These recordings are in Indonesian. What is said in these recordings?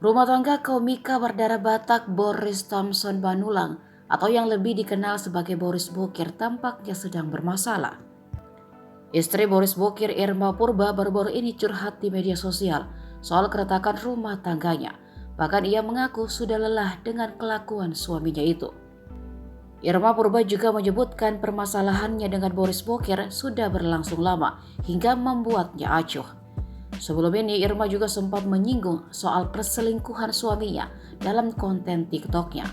Rumah tangga komika berdarah Batak Boris Thompson Banulang atau yang lebih dikenal sebagai Boris Bokir tampaknya sedang bermasalah. Istri Boris Bokir, Irma Purba, baru-baru ini curhat di media sosial soal keretakan rumah tangganya. Bahkan ia mengaku sudah lelah dengan kelakuan suaminya itu. Irma Purba juga menyebutkan permasalahannya dengan Boris Bokir sudah berlangsung lama hingga membuatnya acuh. Sebelum ini Irma juga sempat menyinggung soal perselingkuhan suaminya dalam konten TikToknya.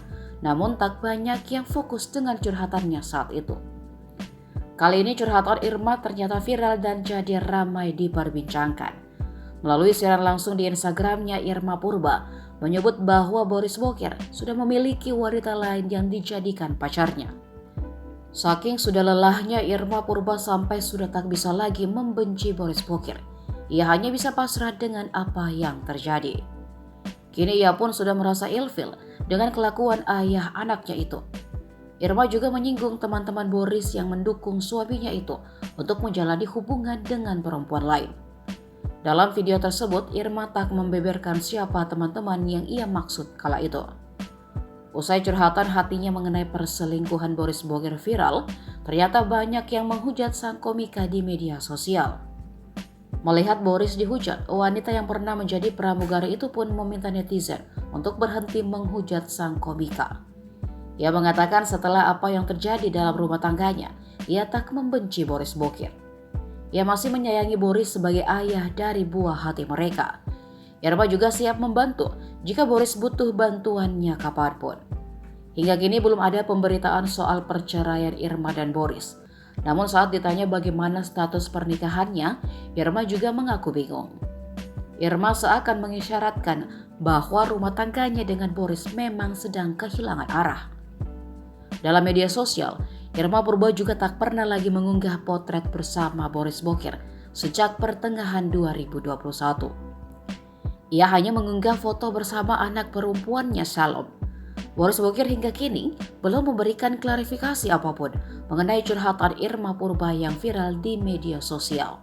Namun tak banyak yang fokus dengan curhatannya saat itu. Kali ini curhatan Irma ternyata viral dan jadi ramai diperbincangkan. Melalui siaran langsung di Instagramnya, Irma Purba menyebut bahwa Boris Bokir sudah memiliki wanita lain yang dijadikan pacarnya. Saking sudah lelahnya Irma Purba sampai sudah tak bisa lagi membenci Boris Bokir. Ia hanya bisa pasrah dengan apa yang terjadi. Kini ia pun sudah merasa ilfil dengan kelakuan ayah anaknya itu. Irma juga menyinggung teman-teman Boris yang mendukung suaminya itu untuk menjalani hubungan dengan perempuan lain. Dalam video tersebut, Irma tak membeberkan siapa teman-teman yang ia maksud kala itu. Usai curhatan hatinya mengenai perselingkuhan Boris Bokir viral, ternyata banyak yang menghujat sang komika di media sosial. Melihat Boris dihujat, wanita yang pernah menjadi pramugari itu pun meminta netizen untuk berhenti menghujat sang komika. Ia mengatakan setelah apa yang terjadi dalam rumah tangganya, ia tak membenci Boris Bokir. Ia masih menyayangi Boris sebagai ayah dari buah hati mereka. Irma juga siap membantu jika Boris butuh bantuannya kapanpun. Hingga kini belum ada pemberitaan soal perceraian Irma dan Boris. Namun saat ditanya bagaimana status pernikahannya, Irma juga mengaku bingung. Irma seakan mengisyaratkan bahwa rumah tangganya dengan Boris memang sedang kehilangan arah. Dalam media sosial, Irma Purba juga tak pernah lagi mengunggah potret bersama Boris Bokir sejak pertengahan 2021. Ia hanya mengunggah foto bersama anak perempuannya Shalom. Boris Bokir hingga kini belum memberikan klarifikasi apapun mengenai curhatan Irma Purba yang viral di media sosial.